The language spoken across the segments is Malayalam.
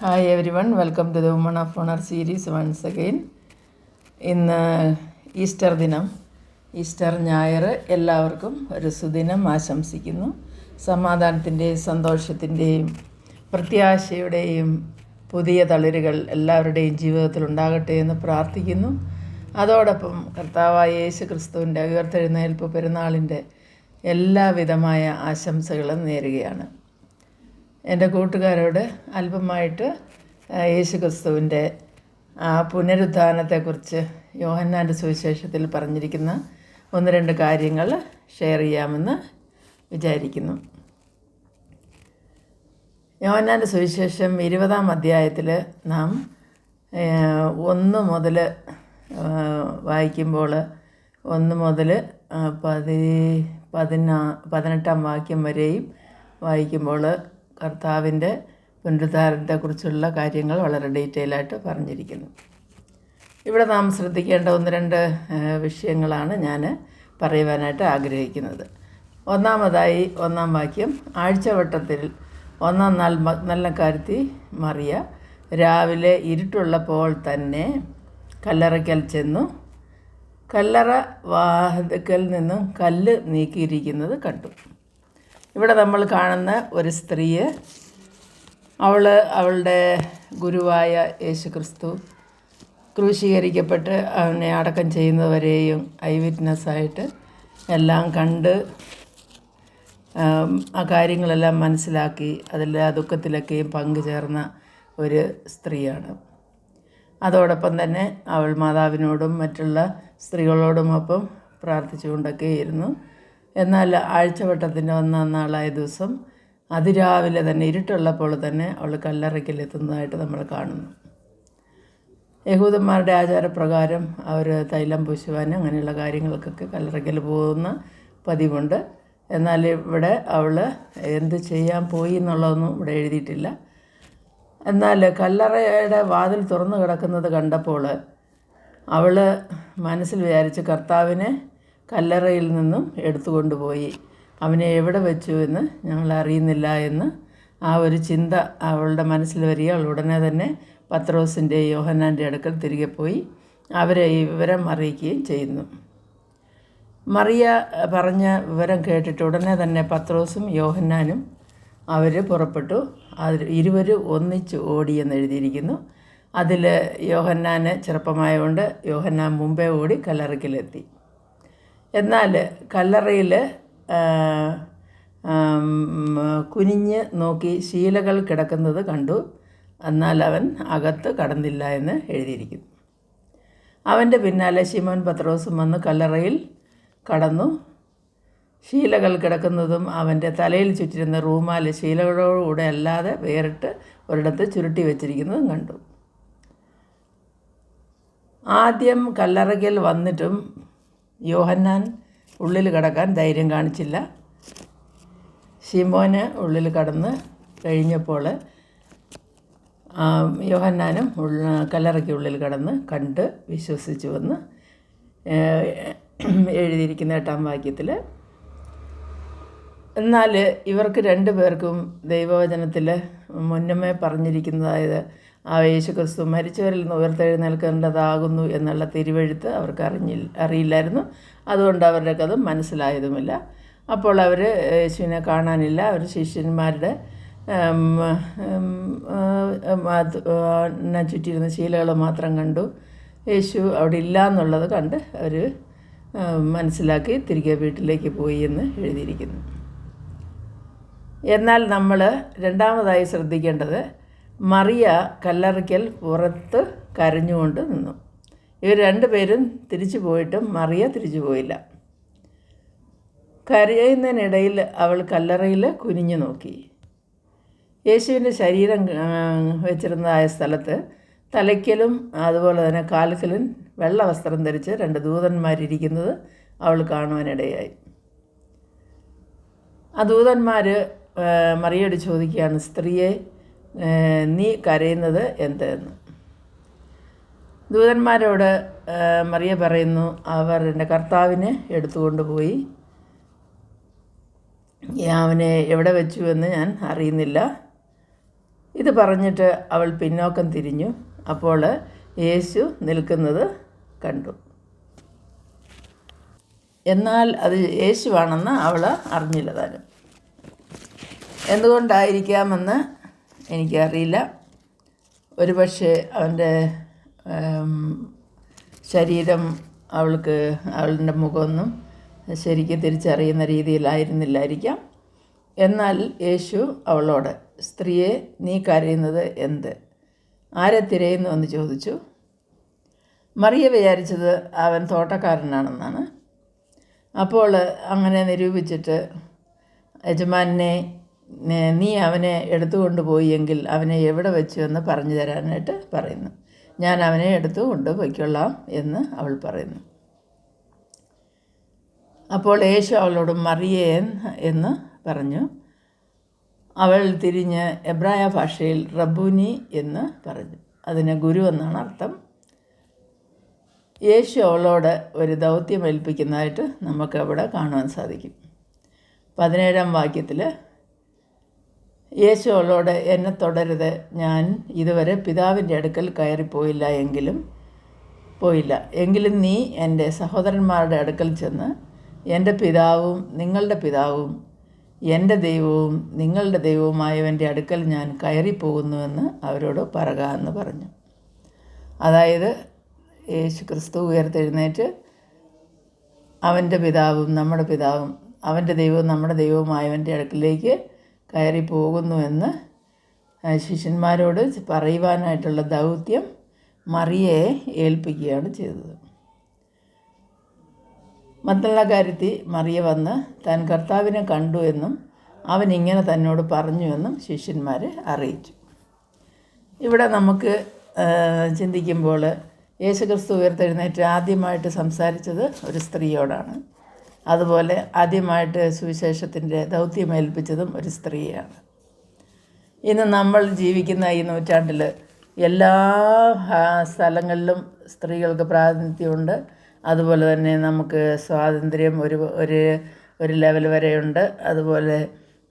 Hi everyone, welcome to the Woman of Honor series once again. ഇന്ന് ഈസ്റ്റർ ദിനം, ഈസ്റ്റർ ഞായർ എല്ലാവർക്കും ഒരു സുദിനം ആശംസിക്കുന്നു. സമാധാനത്തിൻ്റെയും സന്തോഷത്തിൻ്റെയും പ്രത്യാശയുടെയും പുതിയ തളിരുകൾ എല്ലാവരുടെയും ജീവിതത്തിൽ ഉണ്ടാകട്ടെ എന്ന് പ്രാർത്ഥിക്കുന്നു. അതോടൊപ്പം കർത്താവായ യേശു ക്രിസ്തുവിൻ്റെ ഉയർത്തെഴുന്നേൽപ്പ് പെരുന്നാളിൻ്റെ എല്ലാവിധമായ ആശംസകളും നേരുകയാണ്. എൻ്റെ കൂട്ടുകാരോട് അല്പമായിട്ട് യേശു ക്രിസ്തുവിൻ്റെ പുനരുത്ഥാനത്തെക്കുറിച്ച് യോഹന്നാൻ്റെ സുവിശേഷത്തിൽ പറഞ്ഞിരിക്കുന്ന ഒന്ന് രണ്ട് കാര്യങ്ങൾ ഷെയർ ചെയ്യാമെന്ന് വിചാരിക്കുന്നു. യോഹന്നാൻ്റെ സുവിശേഷം 20-ാം അധ്യായത്തിൽ നാം 1 മുതൽ വായിക്കുമ്പോൾ 1 മുതൽ 18-ാം വാക്യം വരെയും വായിക്കുമ്പോൾ കർത്താവിൻ്റെ പുനരുദ്ധാനത്തെക്കുറിച്ചുള്ള കാര്യങ്ങൾ വളരെ ഡീറ്റെയിലായിട്ട് പറഞ്ഞിരിക്കുന്നു. ഇവിടെ നാം ശ്രദ്ധിക്കേണ്ട 1-2 വിഷയങ്ങളാണ് ഞാൻ പറയുവാനായിട്ട് ആഗ്രഹിക്കുന്നത്. ഒന്നാമതായി 1-ാം വാക്യം, ആഴ്ചവട്ടത്തിൽ 1-ാം നാൾ മഗ്ദലക്കാരത്തി മറിയ രാവിലെ ഇരുട്ടുള്ളപ്പോൾ തന്നെ കല്ലറയ്ക്കൽ ചെന്നു കല്ലറ വാതിൽക്കൽ നിന്നും കല്ല് നീക്കിയിരിക്കുന്നത് കണ്ടു. ഇവിടെ നമ്മൾ കാണുന്ന ഒരു സ്ത്രീയെ, അവളുടെ ഗുരുവായ യേശു ക്രിസ്തു ക്രൂശീകരിക്കപ്പെട്ട് അവനെ അടക്കം ചെയ്യുന്നവരെയും ഐ വിറ്റ്നസ്സായിട്ട് എല്ലാം കണ്ട് ആ കാര്യങ്ങളെല്ലാം മനസ്സിലാക്കി അതിൽ ആ ദുഃഖത്തിലൊക്കെയും പങ്കുചേർന്ന ഒരു സ്ത്രീയാണ്. അതോടൊപ്പം തന്നെ അവൾ മാതാവിനോടും മറ്റുള്ള സ്ത്രീകളോടുമൊപ്പം പ്രാർത്ഥിച്ചുകൊണ്ടൊക്കെ ഇരുന്നു. എന്നാൽ ആഴ്ചവട്ടത്തിൻ്റെ 1-ാം നാളായ ദിവസം അതിരാവിലെ തന്നെ ഇരുട്ടുള്ളപ്പോൾ തന്നെ അവൾ കല്ലറയ്ക്കലെത്തുന്നതായിട്ട് നമ്മൾ കാണുന്നു. യഹൂദന്മാരുടെ ആചാരപ്രകാരം അവർ തൈലം പൂശുവാൻ അങ്ങനെയുള്ള കാര്യങ്ങൾക്കൊക്കെ കല്ലറയ്ക്കൽ പോകുന്ന പതിവുണ്ട്. എന്നാൽ ഇവിടെ അവൾ എന്ത് ചെയ്യാൻ പോയി എന്നുള്ളതൊന്നും ഇവിടെ എഴുതിയിട്ടില്ല. എന്നാൽ കല്ലറയുടെ വാതിൽ തുറന്നു കിടക്കുന്നത് കണ്ടപ്പോൾ അവൾ മനസ്സിൽ വിചാരിച്ച് കർത്താവിനെ കല്ലറയിൽ നിന്നും എടുത്തുകൊണ്ടുപോയി, അവനെ എവിടെ വെച്ചു എന്ന് ഞങ്ങൾ അറിയുന്നില്ല എന്ന് ആ ഒരു ചിന്ത അവളുടെ മനസ്സിൽ വരിക. അവൾ ഉടനെ തന്നെ പത്രോസിൻ്റെ യോഹന്നാൻ്റെ അടുക്കൽ തിരികെ പോയി അവരെ ഈ വിവരം അറിയിക്കുകയും ചെയ്യുന്നു. മറിയ പറഞ്ഞ വിവരം കേട്ടിട്ട് ഉടനെ തന്നെ പത്രോസും യോഹന്നാനും അവർ പുറപ്പെട്ടു. ഇരുവരും ഒന്നിച്ച് ഓടിയെന്ന് എഴുതിയിരിക്കുന്നു. അതിൽ യോഹന്നാന് ചെറുപ്പമായതുകൊണ്ട് യോഹന്നാൻ മുമ്പേ ഓടി കല്ലറയ്ക്കലെത്തി. എന്നാൽ കല്ലറയിൽ കുനിഞ്ഞ് നോക്കി ശീലകൾ കിടക്കുന്നത് കണ്ടു. എന്നാൽ അവൻ അകത്ത് കടന്നില്ല എന്ന് എഴുതിയിരിക്കുന്നു. അവൻ്റെ പിന്നാലെ ശിമോൻ പത്രോസും വന്ന് കല്ലറയിൽ കടന്നു. ശീലകൾ കിടക്കുന്നതും അവൻ്റെ തലയിൽ ചുറ്റിരുന്ന റൂമാൽ ശീലകളോടുകൂടെ അല്ലാതെ വേറിട്ട് ഒരിടത്ത് ചുരുട്ടി വച്ചിരിക്കുന്നതും കണ്ടു. ആദ്യം കല്ലറയ്ക്കൽ വന്നിട്ടും യോഹന്നാൻ ഉള്ളിൽ കടക്കാൻ ധൈര്യം കാണിച്ചില്ല. ശിമോന് ഉള്ളിൽ കടന്ന് കഴിഞ്ഞപ്പോൾ യോഹന്നാനും കല്ലറയ്ക്ക് ഉള്ളിൽ കടന്ന് കണ്ട് വിശ്വസിച്ചു എന്ന് എഴുതിയിരിക്കുന്ന 8-ാം വാക്യത്തിൽ. എന്നാൽ ഇവർക്ക് 2 പേർക്കും ദൈവവചനത്തിൽ മുന്നമേ പറഞ്ഞിരിക്കുന്നതായത് ആ യേശു ക്രിസ്തു മരിച്ചവരിൽ നിന്ന് ഉയർത്തെഴുന്നേൽക്കേണ്ടതാകുന്നു എന്നുള്ള തിരുവെഴുത്ത് അവർക്ക് അറിയില്ലായിരുന്നു. അതുകൊണ്ട് അവരുടെ അത് മനസ്സിലായതുമില്ല. അപ്പോൾ അവർ യേശുവിനെ കാണാനില്ല. അവർ ശിഷ്യന്മാരുടെ ചുറ്റിയിരുന്ന ശീലകൾ മാത്രം കണ്ടു. യേശു അവിടെ ഇല്ല എന്നുള്ളത് കണ്ട് അവർ മനസ്സിലാക്കി തിരികെ വീട്ടിലേക്ക് പോയി എന്ന് എഴുതിയിരിക്കുന്നു. എന്നാൽ നമ്മൾ രണ്ടാമതായി ശ്രദ്ധിക്കേണ്ടത്, മറിയ കല്ലറയ്ക്കൽ പുറത്ത് കരഞ്ഞുകൊണ്ട് നിന്നു. ഇവർ 2 പേരും തിരിച്ചു പോയിട്ടും മറിയ തിരിച്ചു പോയില്ല. കരയുന്നതിനിടയിൽ അവൾ കല്ലറയിൽ കുനിഞ്ഞു നോക്കി. യേശുവിൻ്റെ ശരീരം വെച്ചിരുന്നതായ സ്ഥലത്ത് തലയ്ക്കലും അതുപോലെ തന്നെ കാൽക്കലും വെള്ള വസ്ത്രം ധരിച്ച് 2 ദൂതന്മാരിരിക്കുന്നത് അവൾ കാണുവാനിടയായി. ആ ദൂതന്മാർ മറിയോട് ചോദിക്കുകയാണ്, സ്ത്രീയെ, നീ കരയുന്നത് എന്തെന്ന്. ദൂതന്മാരോട് മറിയ പറയുന്നു, അവർ എൻ്റെ കർത്താവിനെ എടുത്തുകൊണ്ടുപോയി, അവനെ എവിടെ വെച്ചു എന്ന് ഞാൻ അറിയുന്നില്ല. ഇത് പറഞ്ഞിട്ട് അവൾ പിന്നോക്കം തിരിഞ്ഞു. അപ്പോൾ യേശു നിൽക്കുന്നത് കണ്ടു. എന്നാൽ അത് യേശുവാണെന്ന് അവൾ അറിഞ്ഞില്ല താനും. എന്തുകൊണ്ടായിരിക്കാമെന്ന് എനിക്കറിയില്ല. ഒരുപക്ഷെ അവൻ്റെ ശരീരം അവളുടെ മുഖമൊന്നും ശരിക്കും തിരിച്ചറിയുന്ന രീതിയിലായിരുന്നില്ലായിരിക്കാം. എന്നാൽ യേശു അവളോട്, സ്ത്രീയെ, നീ കരയുന്നത് എന്ത്? ആരെ തിരയുന്നു എന്ന് ചോദിച്ചു. മറിയ വിചാരിച്ചത് അവൻ തോട്ടക്കാരനാണെന്നാണ്. അപ്പോൾ അങ്ങനെ നിരൂപിച്ചിട്ട്, യജമാനെ, നീ അവനെ എടുത്തുകൊണ്ട് പോയെങ്കിൽ അവനെ എവിടെ വെച്ചു എന്ന് പറഞ്ഞു തരാനായിട്ട് പറയുന്നു. ഞാൻ അവനെ എടുത്തുകൊണ്ട് പൊയ്ക്കൊള്ളാം എന്ന് അവൾ പറയുന്നു. അപ്പോൾ യേശു അവളോട് മറിയേ എന്ന് പറഞ്ഞു. അവൾ തിരിഞ്ഞ് എബ്രായ ഭാഷയിൽ റബ്ബൂനി എന്ന് പറഞ്ഞു. അതിന് ഗുരു എന്നാണ് അർത്ഥം. യേശു അവളോട് ഒരു ദൗത്യം ഏൽപ്പിക്കുന്നതായിട്ട് നമുക്ക് അവിടെ കാണുവാൻ സാധിക്കും. 17-ാം വാക്യത്തിൽ യേശു അവളോട്, എന്നെ തുടരുത്, ഞാൻ ഇതുവരെ പിതാവിൻ്റെ അടുക്കൽ കയറിപ്പോയില്ല. എങ്കിലും നീ എൻ്റെ സഹോദരന്മാരുടെ അടുക്കൽ ചെന്ന് എൻ്റെ പിതാവും നിങ്ങളുടെ പിതാവും എൻ്റെ ദൈവവും നിങ്ങളുടെ ദൈവവുമായവൻ്റെ അടുക്കൽ ഞാൻ കയറിപ്പോകുന്നുവെന്ന് അവരോട് പറക എന്ന് പറഞ്ഞു. അതായത് യേശു ക്രിസ്തു ഉയർത്തെഴുന്നേറ്റ് അവൻ്റെ പിതാവും നമ്മുടെ പിതാവും അവൻ്റെ ദൈവവും നമ്മുടെ ദൈവവുമായവൻ്റെ അടുക്കിലേക്ക് കയറിപ്പോകുന്നുവെന്ന് ശിഷ്യന്മാരോട് പറയുവാനായിട്ടുള്ള ദൗത്യം മറിയയെ ഏൽപ്പിക്കുകയാണ് ചെയ്തത്. മഗ്ദലക്കാരത്തി മറിയ വന്ന് താൻ കർത്താവിനെ കണ്ടു എന്നും അവൻ ഇങ്ങനെ തന്നോട് പറഞ്ഞുവെന്നും ശിഷ്യന്മാരെ അറിയിച്ചു. ഇവിടെ നമുക്ക് ചിന്തിക്കുമ്പോൾ യേശുക്രിസ്തു ഉയർത്തെഴുന്നേറ്റ് ആദ്യമായിട്ട് സംസാരിച്ചത് ഒരു സ്ത്രീയോടാണ്. അതുപോലെ ആദ്യമായിട്ട് സുവിശേഷത്തിൻ്റെ ദൗത്യം ഏൽപ്പിച്ചതും ഒരു സ്ത്രീയാണ്. ഇന്ന് നമ്മൾ ജീവിക്കുന്ന ഈ നൂറ്റാണ്ടിൽ എല്ലാ സ്ഥലങ്ങളിലും സ്ത്രീകൾക്ക് പ്രാതിനിധ്യമുണ്ട്. അതുപോലെ തന്നെ നമുക്ക് സ്വാതന്ത്ര്യം ഒരു ലെവൽ വരെയുണ്ട്. അതുപോലെ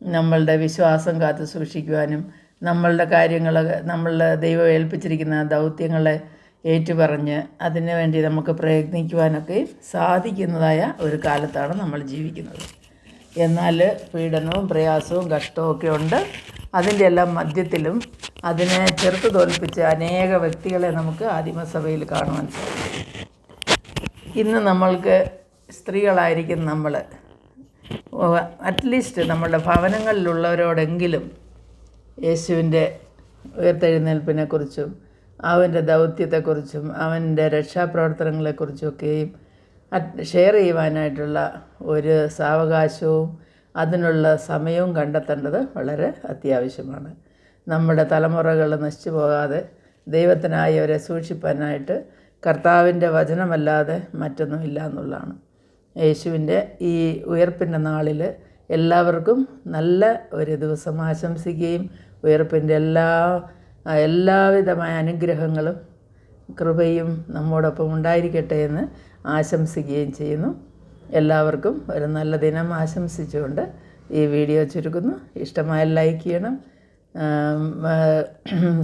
നമ്മളുടെ വിശ്വാസം കാത്തു സൂക്ഷിക്കുവാനും നമ്മളുടെ കാര്യങ്ങൾ, നമ്മളുടെ ദൈവം ഏൽപ്പിച്ചിരിക്കുന്ന ദൗത്യങ്ങളെ ഏറ്റുപറഞ്ഞ് അതിനു വേണ്ടി നമുക്ക് പ്രയത്നിക്കുവാനൊക്കെ സാധിക്കുന്നതായ ഒരു കാലത്താണ് നമ്മൾ ജീവിക്കുന്നത്. എന്നാൽ പീഡനവും പ്രയാസവും കഷ്ടവും ഒക്കെ ഉണ്ട്. അതിൻ്റെ എല്ലാം മധ്യത്തിലും അതിനെ ചെറുത്ത് തോൽപ്പിച്ച അനേക വ്യക്തികളെ നമുക്ക് ആദിമസഭയിൽ കാണുവാൻ സാധിക്കും. ഇന്ന് നമ്മൾക്ക് സ്ത്രീകളായിരിക്കും നമ്മൾ അറ്റ്ലീസ്റ്റ് നമ്മളുടെ ഭവനങ്ങളിലുള്ളവരോടെങ്കിലും യേശുവിൻ്റെ ഉയർത്തെഴുന്നേൽപ്പിനെക്കുറിച്ചും അവൻ്റെ ദൗത്യത്തെക്കുറിച്ചും അവൻ്റെ രക്ഷാപ്രവർത്തനങ്ങളെക്കുറിച്ചൊക്കെയും ഷെയർ ചെയ്യുവാനായിട്ടുള്ള ഒരു സാവകാശവും അതിനുള്ള സമയവും കണ്ടെത്തേണ്ടത് വളരെ അത്യാവശ്യമാണ്. നമ്മുടെ തലമുറകൾ നശിച്ചു പോകാതെ ദൈവത്തിനായി അവരെ സൂക്ഷിപ്പാനായിട്ട് കർത്താവിൻ്റെ വചനമല്ലാതെ മറ്റൊന്നുമില്ല എന്നുള്ളതാണ്. യേശുവിൻ്റെ ഈ ഉയർപ്പിൻ്റെ നാളിൽ എല്ലാവർക്കും നല്ല ഒരു ദിവസം ആശംസിക്കുകയും ഉയർപ്പിൻ്റെ എല്ലാവിധമായ അനുഗ്രഹങ്ങളും കൃപയും നമ്മോടൊപ്പം ഉണ്ടായിരിക്കട്ടെ എന്ന് ആശംസിക്കുകയും ചെയ്യുന്നു. എല്ലാവർക്കും ഒരു നല്ല ദിനം ആശംസിച്ചുകൊണ്ട് ഈ വീഡിയോ ചുരുക്കുന്നു. ഇഷ്ടമായാൽ ലൈക്ക് ചെയ്യണം,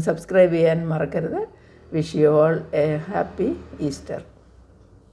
സബ്സ്ക്രൈബ് ചെയ്യാൻ മറക്കരുത്. Wish you all A happy Easter.